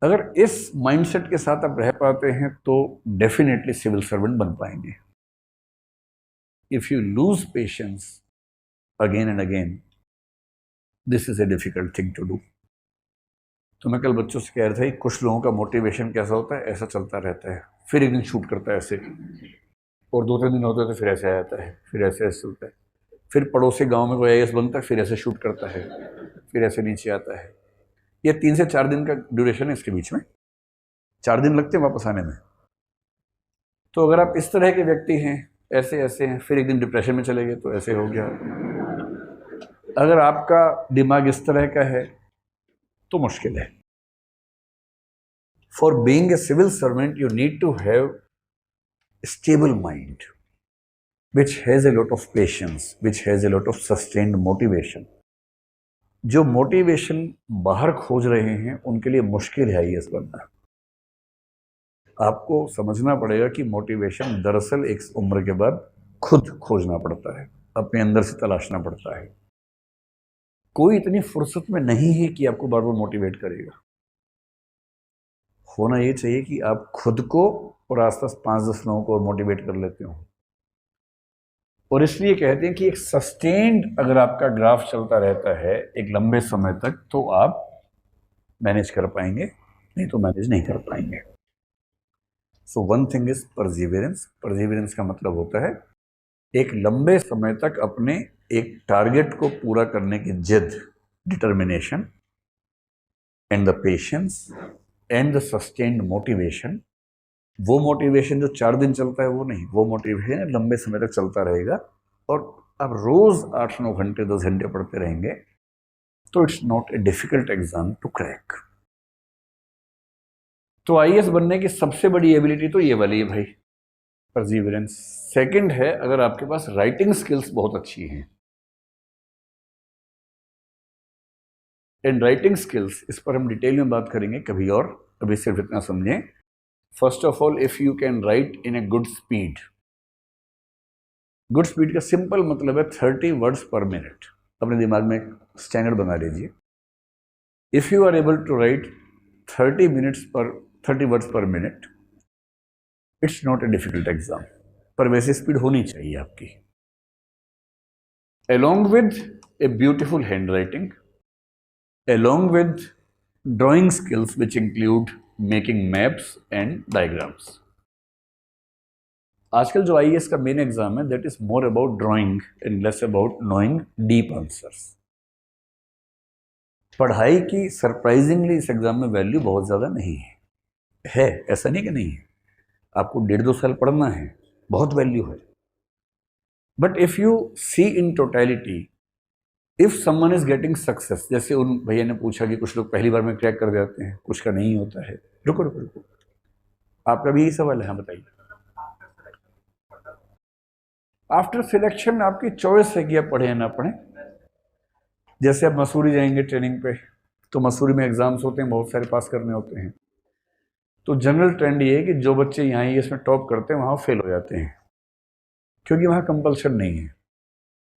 अगर इस माइंडसेट के साथ आप रह पाते हैं तो डेफिनेटली सिविल सर्वेंट बन पाएंगे। If you lose patience again and again, this is a difficult thing to do. तो मैं कल बच्चों से कह रहा था कि कुछ लोगों का मोटिवेशन कैसा होता है, ऐसा चलता रहता है, फिर एक दिन शूट करता है ऐसे, और 2-3 दिन होते हैं तो फिर ऐसे आ जाता है, फिर ऐसे ऐसे चलता है, फिर पड़ोसी गांव में कोई आईएएस बनता है, फिर ऐसे शूट करता है, फिर ऐसे नीचे आता है। ये 3 से 4 दिन का ड्यूरेशन है इसके बीच में, 4 दिन लगते हैं वापस आने में। तो अगर आप इस तरह के व्यक्ति हैं, ऐसे ऐसे हैं, फिर एक दिन डिप्रेशन में चले गए तो ऐसे हो गया। अगर आपका दिमाग इस तरह का है तो मुश्किल है। For being a civil servant you need to have stable mind which has a lot of patience, which has a lot of sustained motivation. जो मोटिवेशन बाहर खोज रहे हैं उनके लिए मुश्किल है आईएएस बनना। आपको समझना पड़ेगा कि मोटिवेशन दरअसल एक उम्र के बाद खुद खोजना पड़ता है, अपने अंदर से तलाशना पड़ता है। कोई इतनी फुर्सत में नहीं है कि आपको बार बार मोटिवेट करेगा। होना ये चाहिए कि आप खुद को और आसपास 5-10 लोगों को मोटिवेट कर लेते हो। और इसलिए कहते हैं कि एक सस्टेन्ड अगर आपका ग्राफ चलता रहता है एक लंबे समय तक तो आप मैनेज कर पाएंगे, नहीं तो मैनेज नहीं कर पाएंगे। So one thing is perseverance. Perseverance का मतलब होता है एक लंबे समय तक अपने एक टारगेट को पूरा करने की जिद, determination, and the patience and the sustained motivation. वो मोटिवेशन जो 4 दिन चलता है वो नहीं, वो मोटिवेशन लंबे समय तक चलता रहेगा। और आप रोज 8-9 घंटे 10 घंटे पढ़ते रहेंगे तो it's not a difficult exam to crack. तो आईएएस बनने की सबसे बड़ी एबिलिटी तो ये वाली है भाई, परजीवेरेंस। सेकंड है अगर आपके पास राइटिंग स्किल्स बहुत अच्छी हैं। इन राइटिंग स्किल्स इस पर हम डिटेल में बात करेंगे कभी और, अभी सिर्फ इतना समझें। First of all, if you can write in A good speed. Good speed का सिंपल मतलब है 30 वर्ड्स पर मिनट। अपने दिमाग में एक स्टैंडर्ड बना लीजिए। If you are able to write 30 words per minute, it's not a difficult exam. पर वैसे स्पीड होनी चाहिए आपकी, along with a beautiful handwriting, along with drawing skills which include making maps and diagrams. आजकल जो IAS का main exam है that is more about drawing and less about knowing deep answers. पढ़ाई की सरप्राइजिंगली इस एग्जाम में value बहुत ज़्यादा नहीं है, ऐसा नहीं कि नहीं है। आपको 1.5-2 साल पढ़ना है, बहुत वैल्यू है। But if you see in totality, if someone is getting success, जैसे उन भैया ने पूछा कि कुछ लोग पहली बार में क्रैक कर जाते हैं, कुछ का नहीं होता है। रुको रुको रुको, आपका भी यही सवाल है? हाँ बताइए। आफ्टर सिलेक्शन आपकी चॉइस है कि आप पढ़े या ना पढ़े। जैसे आप मसूरी जाएंगे ट्रेनिंग पे, तो मसूरी में एग्जाम्स होते हैं, बहुत सारे पास करने होते हैं। तो जनरल ट्रेंड ये है कि जो बच्चे यहाँ ही इसमें टॉप करते हैं वहाँ फेल हो जाते हैं, क्योंकि वहाँ कंपल्शन नहीं है,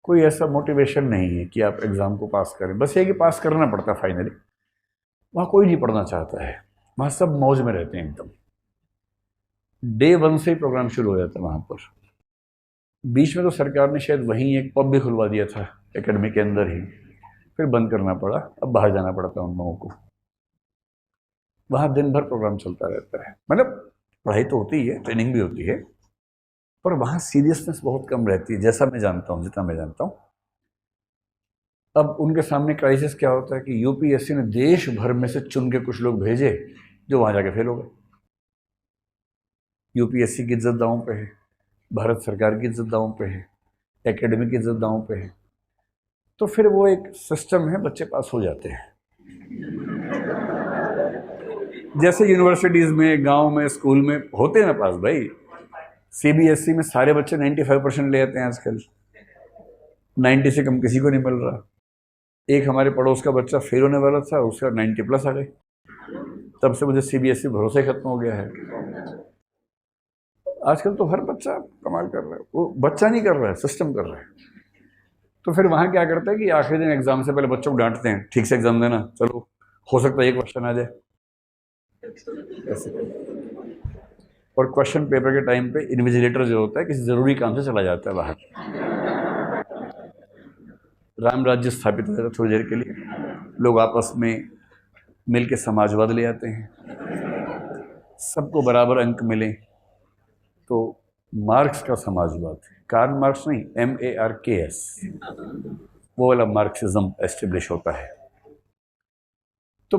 कोई ऐसा मोटिवेशन नहीं है कि आप एग्ज़ाम को पास करें। बस ये कि पास करना पड़ता है फाइनली। वहाँ कोई नहीं पढ़ना चाहता है, वहाँ सब मौज में रहते हैं एकदम। डे 1 से ही प्रोग्राम शुरू हो जाता है वहाँ पर। बीच में तो सरकार ने शायद वहीं एक पब भी खुलवा दिया था एकेडमी के अंदर ही, फिर बंद करना पड़ा, अब बाहर जाना पड़ता है उन लोगों को। वहाँ दिन भर प्रोग्राम चलता रहता है, मतलब पढ़ाई तो होती ही है, ट्रेनिंग भी होती है, पर वहाँ सीरियसनेस बहुत कम रहती है, जैसा मैं जानता हूँ, जितना मैं जानता हूँ। अब उनके सामने क्राइसिस क्या होता है कि यूपीएससी ने देश भर में से चुन के कुछ लोग भेजे जो वहाँ जाके फेल हो गए। यूपीएससी की इज्जत दांव पे है, भारत सरकार की इज्जत दांव पे है, एकेडमी की इज्जत दांव पे है। तो फिर वो एक सिस्टम है, बच्चे पास हो जाते हैं। जैसे यूनिवर्सिटीज़ में, गांव में, स्कूल में होते हैं ना पास भाई। सीबीएसई में सारे बच्चे 95% ले आते हैं आजकल, 90 से कम किसी को नहीं मिल रहा। एक हमारे पड़ोस का बच्चा फेल होने वाला था, उसका 90+ आ गए। तब से मुझे सीबीएसई भरोसा ही खत्म हो गया है। आजकल तो हर बच्चा कमाल कर रहा है, वो बच्चा नहीं कर रहा है, सिस्टम कर रहा है। तो फिर वहाँ क्या करता है कि आखिरी दिन एग्जाम से पहले बच्चों को डांटते हैं, ठीक से एग्जाम देना, चलो हो सकता है एक क्वेश्चन आ जाए। ऐसे करें। और क्वेश्चन पेपर के टाइम पे इन्विजिलेटर जो होता है किसी ज़रूरी काम से चला जाता है बाहर, राम राज्य स्थापित हो जाता है थोड़ी देर के लिए, लोग आपस में मिल के समाजवाद ले आते हैं, सबको बराबर अंक मिले, तो मार्क्स का समाजवाद, कार्ल मार्क्स नहीं, MARKS, वो वाला मार्क्सिज्म एस्टेब्लिश होता है। तो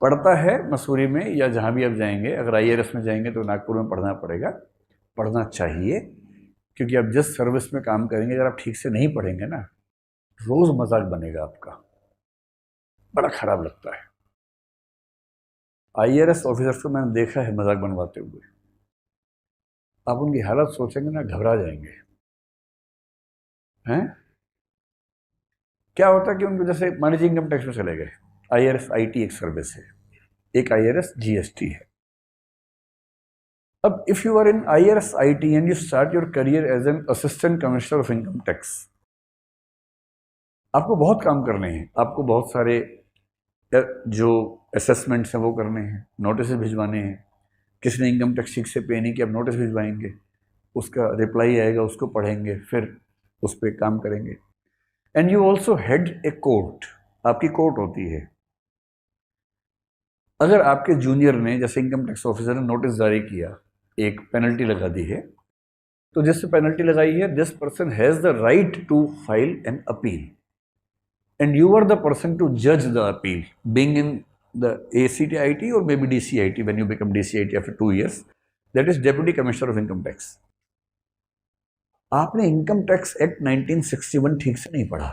पढ़ता है मसूरी में या जहाँ भी आप जाएंगे, अगर IRS में जाएंगे तो नागपुर में पढ़ना पड़ेगा, पढ़ना चाहिए, क्योंकि आप जिस सर्विस में काम करेंगे अगर आप ठीक से नहीं पढ़ेंगे ना, रोज मजाक बनेगा आपका, बड़ा खराब लगता है। IRS ऑफिसर्स को मैंने देखा है मजाक बनवाते हुए, आप उनकी हालत सोचेंगे ना, घबरा जाएंगे। हैं क्या होता है कि उनको, जैसे मान लीजिए इनकम टैक्स में चले गए, IRS IT एक सर्विस है, एक IRS GST है। अब if you are in IRS IT and you start your career as an assistant commissioner of income tax, आपको बहुत काम करने हैं, आपको बहुत सारे जो असेसमेंट्स हैं वो करने हैं, नोटिस भिजवाने हैं, किसी ने इनकम टैक्स ठीक से पे नहीं किया, आप नोटिस भिजवाएंगे, उसका रिप्लाई आएगा, उसको पढ़ेंगे, फिर उस पर काम करेंगे। And you also head a court, आपकी कोर्ट होती है। अगर आपके जूनियर ने, जैसे इनकम टैक्स ऑफिसर ने नोटिस जारी किया, एक पेनल्टी लगा दी है, तो जिससे पेनल्टी लगाई है, this person has the right to file an appeal, and you are the person to judge the appeal, being in the ACTIT or maybe DCIT when you become DCIT after 2 years, that is Deputy Commissioner of Income Tax. आपने income tax act 1961 ठीक से नहीं पढ़ा,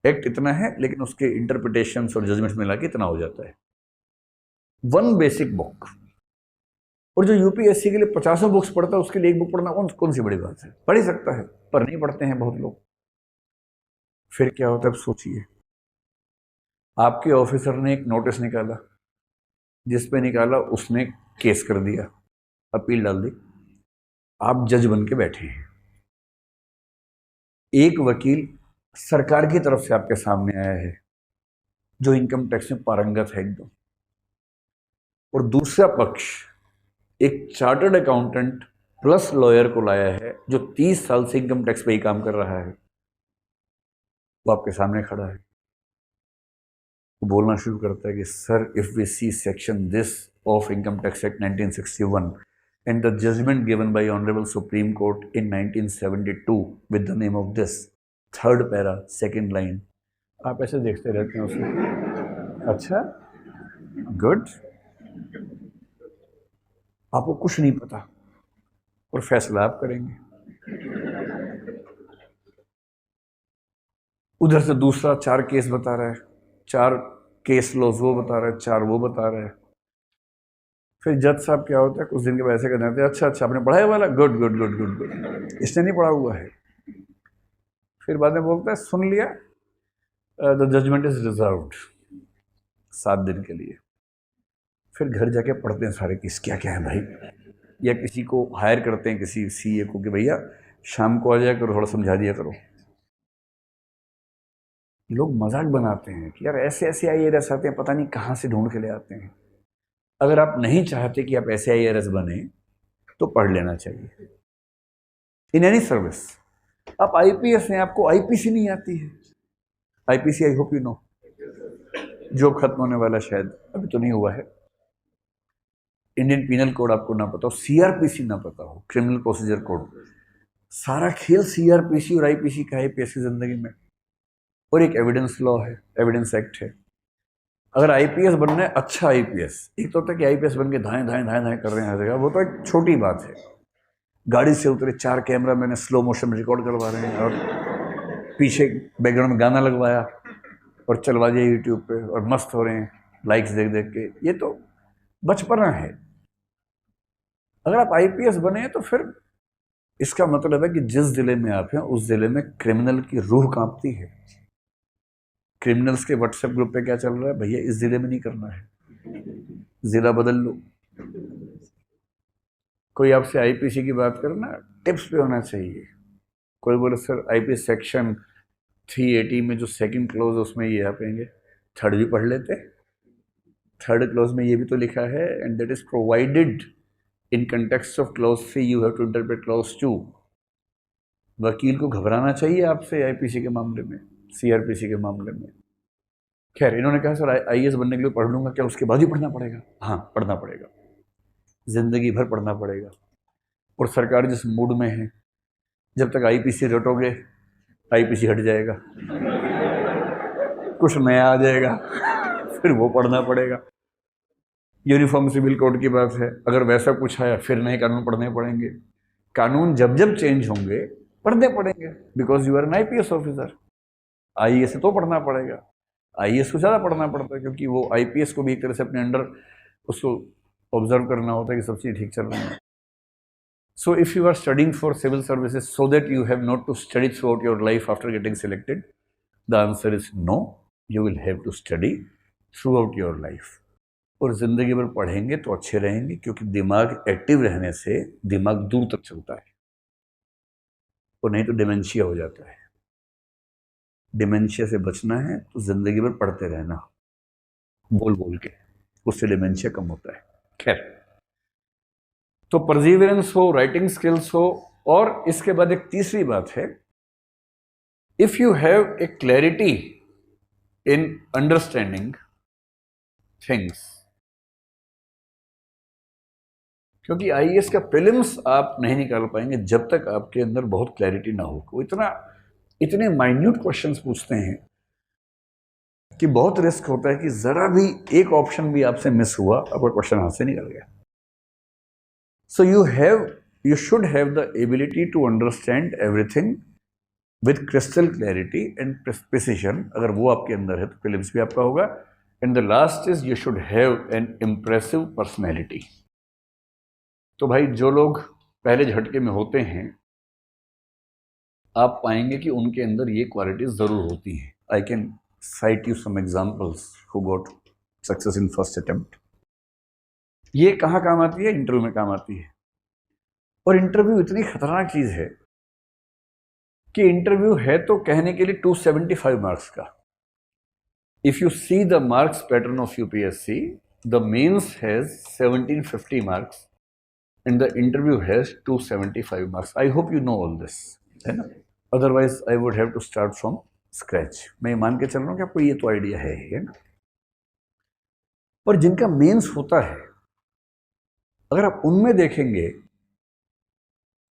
act इतना है लेकिन उसके interpretations और जजमेंट्स मिला के इतना हो जाता है, वन बेसिक बुक। और जो UPSC के लिए 50 बुक्स पढ़ता है, उसके लिए एक बुक पढ़ना कौन सी बड़ी बात है, पढ़ ही सकता है, पर नहीं पढ़ते हैं बहुत लोग। फिर क्या होता है, अब सोचिए, आपके ऑफिसर ने एक नोटिस निकाला, जिस पे निकाला उसने केस कर दिया, अपील डाल दी, आप जज बन के बैठे हैं, एक वकील सरकार की तरफ से आपके सामने आया है जो इनकम टैक्स में पारंगत है एकदम, और दूसरा पक्ष एक चार्टर्ड अकाउंटेंट प्लस लॉयर को लाया है जो 30 साल से इनकम टैक्स पे ही काम कर रहा है, वो आपके सामने खड़ा है, वो बोलना शुरू करता है कि sir, if we see section this of income tax act 1961 and the judgment given by Honorable Supreme Court in 1972 with the name of this, third para, second line, आप ऐसे देखते रहते हैं उसको, अच्छा, गुड, आपको कुछ नहीं पता और फैसला आप करेंगे। उधर से दूसरा 4 केस बता रहा है, 4 केस लॉज वो बता रहा है, 4 वो बता रहा है। फिर जज साहब क्या होता है, कुछ दिन के वैसे कहते हैं, अच्छा आपने पढ़ा है वाला, good good good good good, इसने नहीं पढ़ा हुआ है। फिर बाद में बोलता है, सुन लिया, द जजमेंट इज रिजर्व्ड 7 दिन के लिए। फिर घर जाके पढ़ते हैं सारे केस क्या क्या है भाई, या किसी को हायर करते हैं, किसी CA को, कि भैया शाम को आ जाया करो, थोड़ा समझा दिया करो। लोग मजाक बनाते हैं कि यार ऐसे ऐसे IAS आते हैं, पता नहीं कहाँ से ढूंढ के ले आते हैं। अगर आप नहीं चाहते कि आप ऐसे IAS बने तो पढ़ लेना चाहिए इन एनी सर्विस। आप IPS हैं, आपको IPC नहीं आती है, IPC I hope you know, job खत्म होने वाला शायद अभी तो नहीं हुआ है। इंडियन पिनल कोड आपको ना पता हो, CRPC ना पता हो, क्रिमिनल प्रोसीजर कोड, सारा खेल CRPC और IPC का है IPS की जिंदगी में। और एक एविडेंस लॉ है, एविडेंस एक्ट है। अगर IPS बनना है, अच्छा IPS, एक तो होता है कि IPS बन के धाएं धाएं धाएं धाएं कर रहे हैं हर जगह, वो तो एक छोटी बात है। गाड़ी से उतरे, 4 कैमरा मैंने स्लो मोशन रिकॉर्ड करवा रहे हैं और पीछे बैकग्राउंड में गाना लगवाया और चलवा दिया यूट्यूब पे और मस्त हो रहे हैं लाइक्स देख देख के, ये तो बचपना है। अगर आप IPS बने हैं तो फिर इसका मतलब है कि जिस जिले में आप हैं उस जिले में क्रिमिनल की रूह कांपती है। क्रिमिनल्स के व्हाट्सएप ग्रुप पे क्या चल रहा है, भैया इस जिले में नहीं करना है, जिला बदल लो। कोई आपसे IPC की बात करना, टिप्स पे होना चाहिए। कोई बोले सर IPS सेक्शन 380 में जो सेकंड क्लोज उसमें ये आप कहेंगे, थर्ड भी पढ़ लेते, थर्ड क्लॉज में ये भी तो लिखा है, and that is provided in context of clause 3 you have to interpret clause 2। वकील को घबराना चाहिए आपसे आईपीसी के मामले में, सीआरपीसी के मामले में। खैर, इन्होंने कहा सर आईएएस बनने के लिए पढ़ लूंगा, क्या उसके बाद ही पढ़ना पड़ेगा? हाँ, पढ़ना पड़ेगा, जिंदगी भर पढ़ना पड़ेगा। और सरकार जिस मूड में है, जब तक आईपीसी रटोगे आईपीसी हट जाएगा, कुछ नया आ जाएगा, फिर वो पढ़ना पड़ेगा। यूनिफॉर्म सिविल कोड की बात है, अगर वैसा कुछ आया फिर नए कानून पढ़ने पड़ेंगे। कानून जब जब चेंज होंगे पढ़ने पड़ेंगे, because you are an IPS officer. IAS तो पढ़ना पड़ेगा, आईएएस को ज़्यादा पढ़ना पड़ता है, क्योंकि वो आईपीएस को भी एक तरह से अपने अंडर उसको ऑब्जर्व करना होता है कि सब चीज़ ठीक चल रही है। So if you are studying for civil services so that you have not to study throughout your life after getting selected, the answer is no, you will have to study throughout your life. और ज़िंदगी भर पढ़ेंगे तो अच्छे रहेंगे, क्योंकि दिमाग active रहने से दिमाग दूर तक चलता है, और नहीं तो डिमेंशिया हो जाता है। डिमेंशिया से बचना है तो ज़िंदगी भर पढ़ते रहना बोल बोल के, उससे डिमेंशिया कम होता है। खैर, तो परसिवियरेंस हो, राइटिंग स्किल्स हो, और इसके बाद एक तीसरी बात है, if you have A clarity in understanding things. क्योंकि आईएएस का प्रीलिम्स आप नहीं निकाल पाएंगे जब तक आपके अंदर बहुत क्लैरिटी ना हो। वो इतने माइन्यूट क्वेश्चंस पूछते हैं कि बहुत रिस्क होता है कि जरा भी एक ऑप्शन भी आपसे मिस हुआ, आपका क्वेश्चन हाथ से निकल गया। सो you should have the ability to understand everything with crystal clarity and precision। अगर वो आपके अंदर है तो प्रीलिम्स भी आपका होगा। And the last is you should have an impressive personality। तो भाई, जो लोग पहले झटके में होते हैं, आप पाएंगे कि उनके अंदर ये क्वालिटीज जरूर होती हैं। I can cite you some examples who got success in first attempt. ये कहाँ काम आती है? इंटरव्यू में काम आती है। और इंटरव्यू इतनी खतरनाक चीज है कि इंटरव्यू है तो कहने के लिए 275 मार्क्स का। If you see the marks pattern of UPSC, the mains has 1750 marks and the interview has 275 marks। I hope you know all this, है ना? Otherwise I would have to start from scratch। मैं मान के चल रहा हूँ कि आपको ये तो आइडिया है ना? पर जिनका मेंस होता है, अगर आप उनमें देखेंगे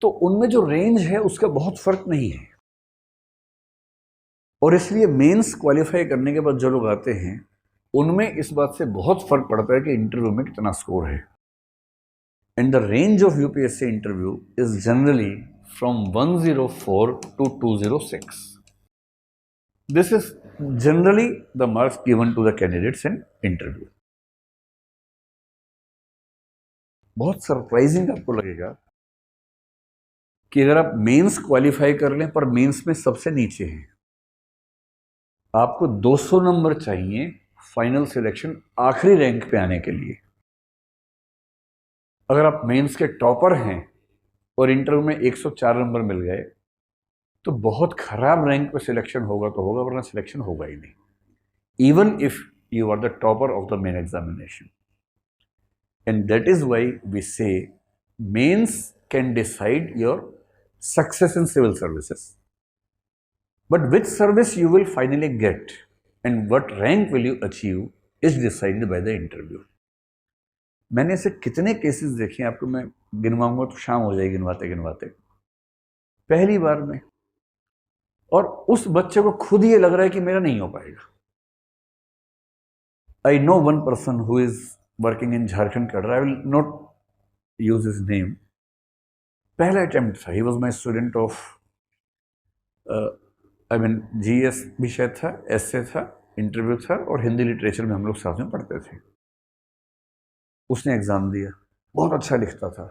तो उनमें जो रेंज है उसका बहुत फर्क नहीं है। और इसलिए मेंस क्वालिफाई करने के बाद जो लोग आते हैं, उनमें इस बात से बहुत फर्क पड़ता है कि इंटरव्यू में कितना स्कोर है। And the range of UPSC interview is generally from 104 to 206। This is generally the marks given to the candidates in interview। बहुत सरप्राइजिंग आपको लगेगा कि अगर आप मेंस क्वालिफाई कर लें पर मेंस में सबसे नीचे हैं, आपको 200 नंबर चाहिए फाइनल सिलेक्शन आखिरी रैंक पे आने के लिए। अगर आप मेंस के टॉपर हैं और इंटरव्यू में 104 नंबर मिल गए तो बहुत खराब रैंक पे सिलेक्शन होगा तो होगा, वरना सिलेक्शन होगा ही नहीं, even if you are the topper of the main examination. And that is why we say mains can decide your success in civil services, but which service you will finally get and what rank will you achieve is decided by the interview. मैंने ऐसे कितने cases देखे हैं, आपको मैं गिनवाऊंगा तो शाम हो जाएगी गिनवाते गिनवाते, पहली बार में, और उस बच्चे को खुद ये लग रहा है कि मेरा नहीं हो पाएगा। I know one person who is working in Jharkhand cadre, I will not use his name. पहला अटेम्प्ट था, he was my student of I mean GS भी शायद था, एसए था, इंटरव्यू था, और हिंदी लिटरेचर में हम लोग साथ में पढ़ते थे। उसने एग्जाम दिया, बहुत अच्छा लिखता था,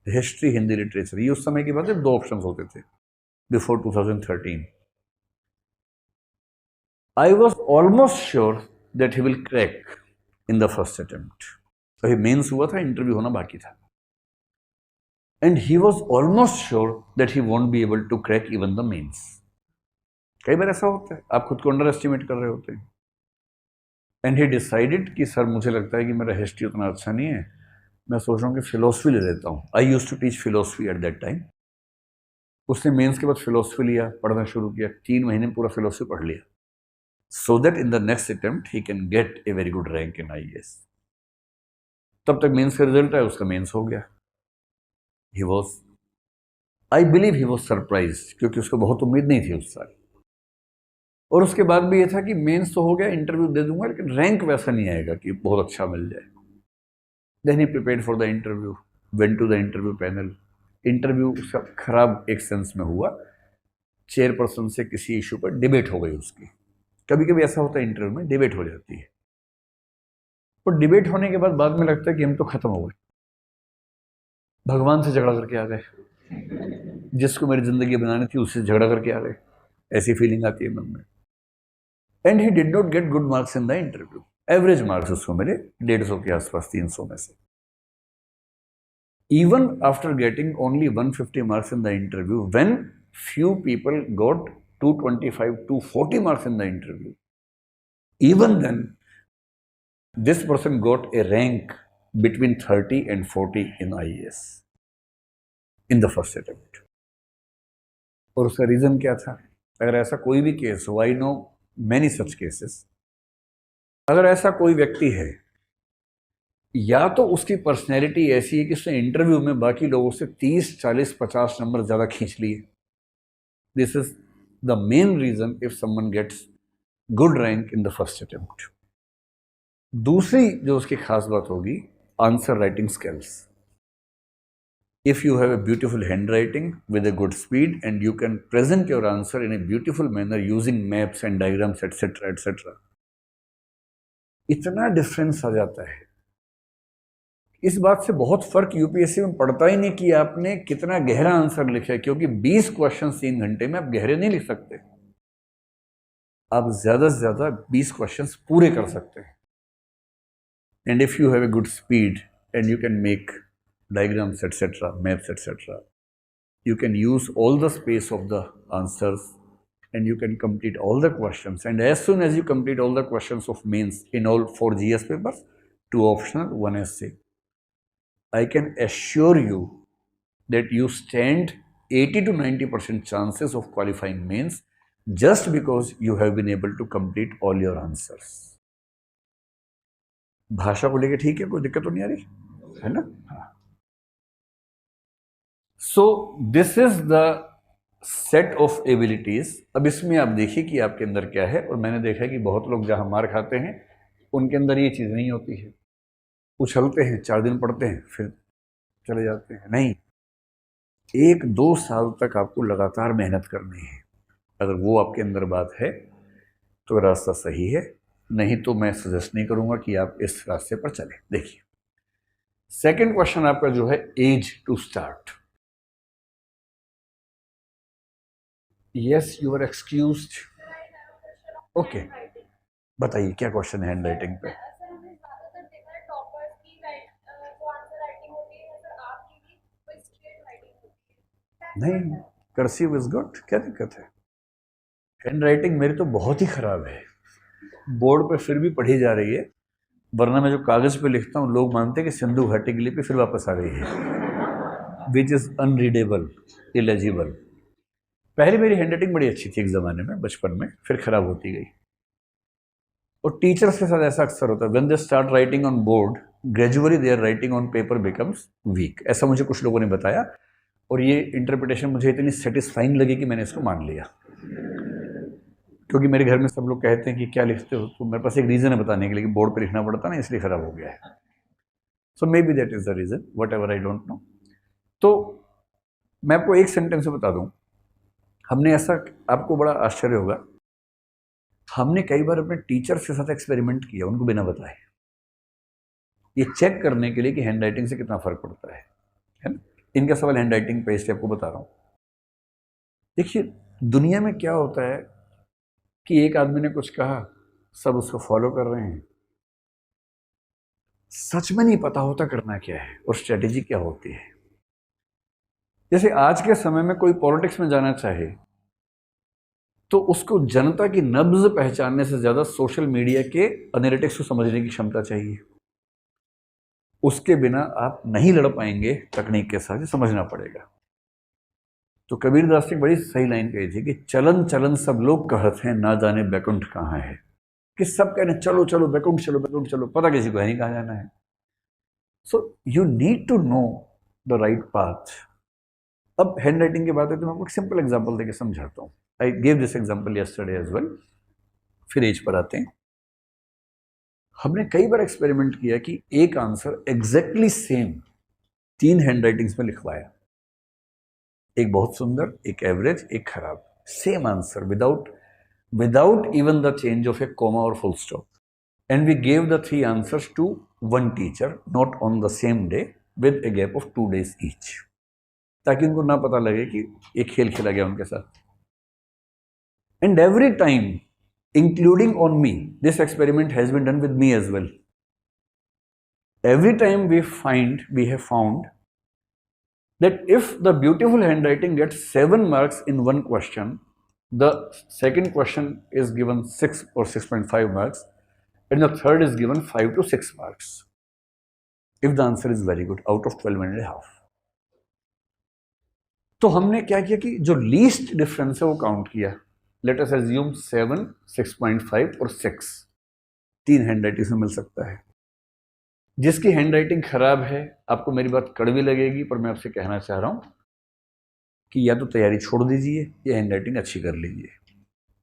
हिस्ट्री, हिंदी लिटरेचर। ये उस समय की बात है, 2 ऑप्शन होते थे before 2013। I was almost sure that he will crack in the first attempt. तो मेंस हुआ था, इंटरव्यू होना बाकी था, and he was almost sure that he won't be able to crack even the mains. कई बार ऐसा होता है, आप खुद को अंडर एस्टिमेट कर रहे होते हैं। एंड ही डिसाइडेड कि सर मुझे लगता है कि मेरा हिस्ट्री उतना अच्छा नहीं है, मैं सोच रहा हूँ कि फिलोसफी ले लेता हूँ। I use to teach philosophy at that time. उसने मेंस के बाद फिलोसफी लिया, पढ़ना शुरू किया, 3 महीने में पूरा फिलोसफी पढ़ लिया, so that in the next attempt he can get a very good rank in IAS। तब तक मेंस का रिजल्ट आया, उसका मेंस हो गया। He was, I believe he was surprise, क्योंकि उसको बहुत उम्मीद नहीं थी उस साल। और उसके बाद भी ये था कि मेंस तो हो गया, इंटरव्यू दे दूंगा, लेकिन रैंक वैसा नहीं आएगा कि बहुत अच्छा मिल जाए। Then he prepared for the interview, went to the interview panel. Interview सब खराब एक सेंस में हुआ, चेयरपर्सन से किसी इशू पर डिबेट हो गई उसकी। कभी कभी ऐसा होता है इंटरव्यू में, डिबेट हो जाती है, और डिबेट होने के बाद में लगता है कि हम तो खत्म हो गए, भगवान से झगड़ा करके आ गए, जिसको मेरी जिंदगी बनानी थी उससे झगड़ा करके आ गए, ऐसी फीलिंग आती है मन में। And he did not get good marks in the interview. Average marks उसको मिले 150 के आसपास, 300 में से। Even after getting only 150 marks in the interview, when few people got 225, 240 marks in the interview, even then, this person got a rank between 30 and 40 in IAS in the first attempt. और उसका reason क्या था? अगर ऐसा कोई भी case हो, I know many such cases, अगर ऐसा कोई व्यक्ति है, या तो उसकी पर्सनैलिटी ऐसी है कि उसने इंटरव्यू में बाकी लोगों से 30, 40, 50 नंबर ज़्यादा खींच लिए। This is the main reason if someone gets good rank in the first attempt. दूसरी जो उसकी खास बात होगी, answer writing skills. If you have a beautiful hand writing with a good speed and you can present your answer in a beautiful manner using maps and diagrams etcetera etcetera, इतना difference आ जाता है। इस बात से बहुत फर्क UPSC में पड़ता ही नहीं कि आपने कितना गहरा आंसर लिखा है, क्योंकि 20 क्वेश्चन 3 घंटे में आप गहरे नहीं लिख सकते, आप ज्यादा से ज्यादा 20 क्वेश्चन पूरे कर सकते हैं। And if you have A good speed and you can make diagrams etcetera, maps etcetera, you can use all the space of the answers and you can complete all the questions. And as soon as you complete all the questions of mains in all 4 GS papers, 2 optional, 1 essay, I can assure you that you stand 80 to 90% chances of qualifying mains just because you have been able to complete all your answers. भाषा को लेके ठीक है, कोई दिक्कत तो नहीं आ रही है ना? So this is the set of abilities. अब इसमें आप देखिए कि आपके अंदर क्या है, और मैंने देखा है कि बहुत लोग जहां मार खाते हैं उनके अंदर ये चीज़ नहीं होती है, उछलते हैं, 4 दिन पढ़ते हैं, फिर चले जाते हैं। नहीं, 1-2 साल तक आपको लगातार मेहनत करनी है। अगर वो आपके अंदर बात है तो रास्ता सही है, नहीं तो मैं सजेस्ट नहीं करूंगा कि आप इस रास्ते पर चलें। देखिए, सेकंड क्वेश्चन आपका जो है, age to start. Yes, you are excused. Okay, बताइए क्या क्वेश्चन है हैंड राइटिंग पे? नहीं, कर्सिव इज गुड, क्या दिक्कत है? हैंड राइटिंग मेरी तो बहुत ही खराब है, बोर्ड पे फिर भी पढ़ी जा रही है, वरना मैं जो कागज पे लिखता हूँ लोग मानते हैं कि सिंधु घाटी की लिपि फिर वापस आ गई है, विच इज अनरीडेबल, इलेजिबल। पहले मेरी हैंड राइटिंग बड़ी अच्छी थी एक ज़माने में, बचपन में, फिर खराब होती गई। और टीचर्स के साथ ऐसा अक्सर होता है, when they start writing on board, gradually there writing on paper becomes week. ऐसा मुझे कुछ लोगों ने बताया, और ये इंटरप्रिटेशन मुझे इतनी सेटिस्फाइंग लगी कि मैंने इसको मान लिया। क्योंकि मेरे घर में सब लोग कहते हैं कि क्या लिखते हो, तो मेरे पास एक रीज़न है बताने के लिए कि बोर्ड पर लिखना पड़ता ना, इसलिए ख़राब हो गया है। So maybe that is the reason, whatever, I don't know. तो मैं आपको एक सेंटेंस में बता दूँ, हमने ऐसा, आपको बड़ा आश्चर्य होगा, हमने कई बार अपने टीचर्स के साथ एक्सपेरिमेंट किया, उनको बिना बताए, ये चेक करने के लिए कि हैंड राइटिंग से कितना फर्क पड़ता है ना? इनका सवाल हैंड राइटिंग पे, इसलिए आपको बता रहा हूँ। देखिए, दुनिया में क्या होता है कि एक आदमी ने कुछ कहा, सब उसको फॉलो कर रहे हैं, सच में नहीं पता होता करना क्या है और स्ट्रेटेजी क्या होती है। जैसे आज के समय में कोई पॉलिटिक्स में जाना चाहे तो उसको जनता की नब्ज पहचानने से ज़्यादा सोशल मीडिया के एनालिटिक्स को समझने की क्षमता चाहिए। उसके बिना आप नहीं लड़ पाएंगे तकनीक के साथ, समझना पड़ेगा। तो कबीरदास ने बड़ी सही लाइन कही थी कि चलन चलन सब लोग कहत हैं, ना जाने बैकुंठ कहाँ है। कि सब कह रहे हैं चलो चलो बैकुंठ चलो, बैकुंठ चलो, पता किसी को है नहीं कहाँ जाना है। So you need to know the right path. अब हैंड राइटिंग की बात है तो मैं आपको एक सिंपल एग्जांपल देके समझाता हूँ। I gave this example yesterday as well. फिर एज पर आते हैं। हमने कई बार एक्सपेरिमेंट किया कि एक answer exactly same 3 handwritings में लिखवाया, एक बहुत सुंदर, एक एवरेज, एक खराब। Same answer without even the change of a comma और full stop. And we gave the 3 answers to one teacher, not on the same day, with a gap of 2 days each, ताकि उनको ना पता लगे कि एक खेल खेला गया उनके साथ। And every time, including on me, this experiment has been done with me as well. Every time we have found that if the beautiful handwriting gets 7 marks in one question, the second question is given 6 or 6.5 marks, and the third is given 5 to 6 marks. If the answer is very good, out of 12.5. तो हमने क्या किया कि जो least difference है वो count किया। Let us assume 7, 6.5 और 6 3 हैंड राइटिंग में मिल सकता है। जिसकी हैंड राइटिंग खराब है, आपको मेरी बात कड़वी लगेगी, पर मैं आपसे कहना चाह रहा हूं कि या तो तैयारी छोड़ दीजिए या हैंड राइटिंग अच्छी कर लीजिए।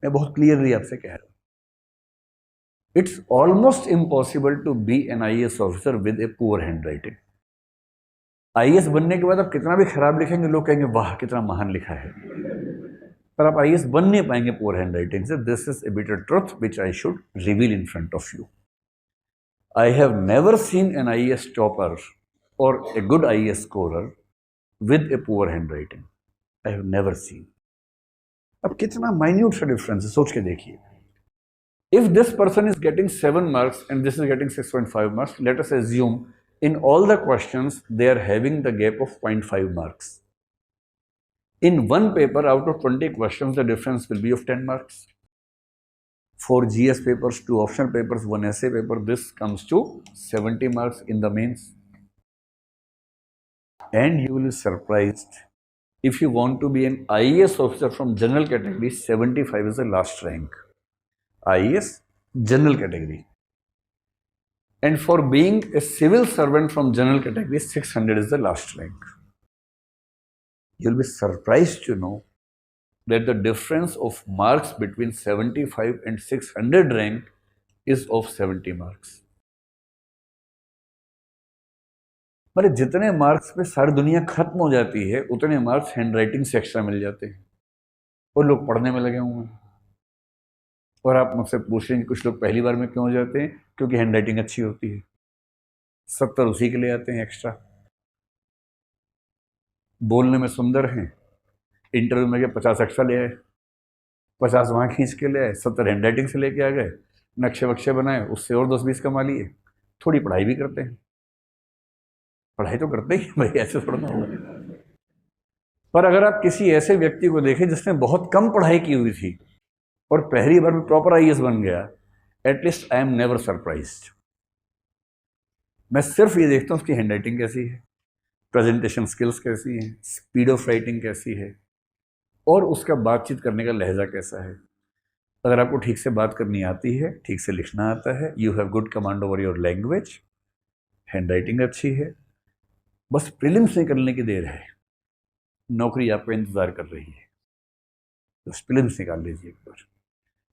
मैं बहुत क्लियरली आपसे कह रहा हूं। It's almost impossible to be an IAS officer with a poor hand writing. IAS बनने के बाद आप कितना भी खराब लिखेंगे, लोग कहेंगे वाह कितना महान लिखा है, पर आप IAS बन नहीं पाएंगे पुअर हैंड राइटिंग से। This is a bitter truth which I should reveal in front of you. I have never seen an IAS topper और a good IAS scorer with a poor hand writing. I have never seen. अब कितना minute सा difference है, सोच के देखिए। If this person is getting 7 marks and this is getting 6.5 marks, let us assume in all the questions they are having the gap of 0.5 marks. In one paper out of 20 questions, the difference will be of 10 marks. 4 GS papers, 2 optional papers, 1 essay paper, this comes to 70 marks in the mains. And you will be surprised, if you want to be an IAS officer from general category, 75 is the last rank. IAS, general category. And for being a civil servant from general category, 600 is the last rank. You'll be surprised to know that the difference of marks between 75 and 600 rank is of 70 marks. मतलब जितने marks पे सारी दुनिया खत्म हो जाती है, उतने मार्क्स हैंड राइटिंग से एक्स्ट्रा मिल जाते हैं और लोग पढ़ने में लगे हुए हैं। और आप मुझसे पूछ रहे हैं कुछ लोग पहली बार में क्यों हो जाते हैं? क्योंकि हैंड राइटिंग अच्छी होती है। 70 उसी के लिए आते हैं एक्स्ट्रा। बोलने में सुंदर हैं, इंटरव्यू में गए 50 एक्स्ट्रा ले आए, 50 वहाँ खींच के ले आए, 70 हैंड राइटिंग से लेके आ गए, नक्शे वक्शे बनाए, उससे और 10-20 कमा लिए। थोड़ी पढ़ाई भी करते हैं, पढ़ाई तो करते ही भाई, ऐसे थोड़ा ना होगा। पर अगर आप किसी ऐसे व्यक्ति को देखें जिसने बहुत कम पढ़ाई की हुई थी और पहली बार में प्रॉपर IAS बन गया, at least I am never surprised. मैं सिर्फ ये देखता हूँ उसकी हैंड राइटिंग कैसी है, प्रेजेंटेशन स्किल्स कैसी हैं, स्पीड ऑफ राइटिंग कैसी है, और उसका बातचीत करने का लहजा कैसा है। अगर आपको ठीक से बात करनी आती है, ठीक से लिखना आता है, you have good command over your language, hand writing अच्छी है, बस प्रीलिम्स निकलने की देर है, नौकरी आपका इंतजार कर रही है, तो प्रीलिम्स निकाल लीजिए एक बार।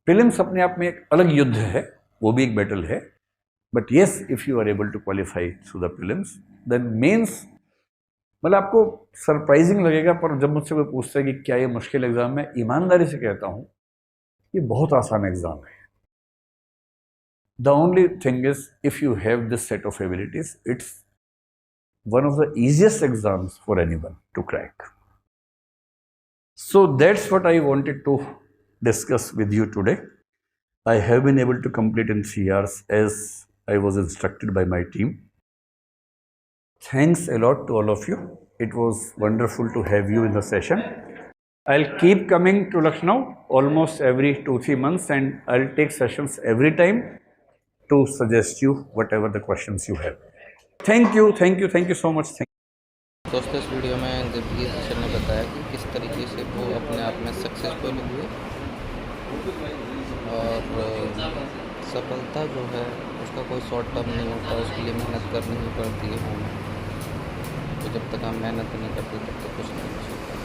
प्रीलिम्स अपने आप में एक अलग युद्ध है, वो भी एक बैटल है, but yes, if you are able to qualify through the prelims, then mains, मतलब आपको सरप्राइजिंग लगेगा। पर जब मुझसे कोई पूछता है कि क्या ये मुश्किल एग्जाम, मैं ईमानदारी से कहता हूँ ये बहुत आसान एग्जाम है। The only thing is, if you have this set of abilities, it's one of the easiest exams for anyone to crack. So that's what I wanted to discuss with you today. I have been able to complete in 3 hours as I was instructed by my team. Thanks a lot to all of you. It was wonderful to have you in the session. I'll keep coming to Lucknow almost every 2-3 months, and I'll take sessions every time to suggest you whatever the questions you have. Thank you so much. दोस्तों, इस video में Divya sir ने बताया कि किस तरीके से वो अपने आप में सक्सेसफुल हुए और सफलता जो है उसका कोई शॉर्ट टर्म नहीं होता, उसके लिए मेहनत करनी ही पड़ती है हमें। तो जब तक हम मेहनत नहीं करते तब तक कुछ नहीं हो सकता।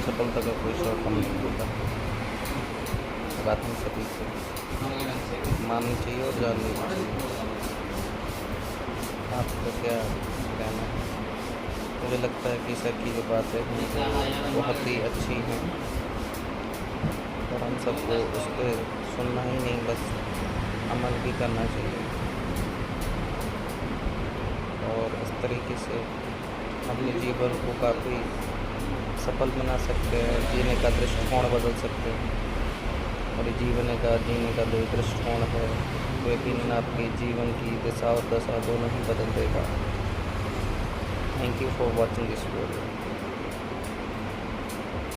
सफलता का कोई शॉर्ट टर्म नहीं होता। बात हम सभी को माननी चाहिए और जाननी चाहिए। आपका क्या कहना है? मुझे लगता है कि सर की जो बातें हैं बहुत ही अच्छी हैं और हम सबको उस पर सुनना ही नहीं, बस अमल भी करना चाहिए। और इस तरीके से अपने जीवन को काफ़ी सफल बना सकते हैं, जीने का दृष्टिकोण बदल सकते हैं। और जीने का जो दृष्टिकोण है वो यकीनन आपके जीवन की दिशा और दशा दोनों ही बदल देगा। Thank you for watching this video.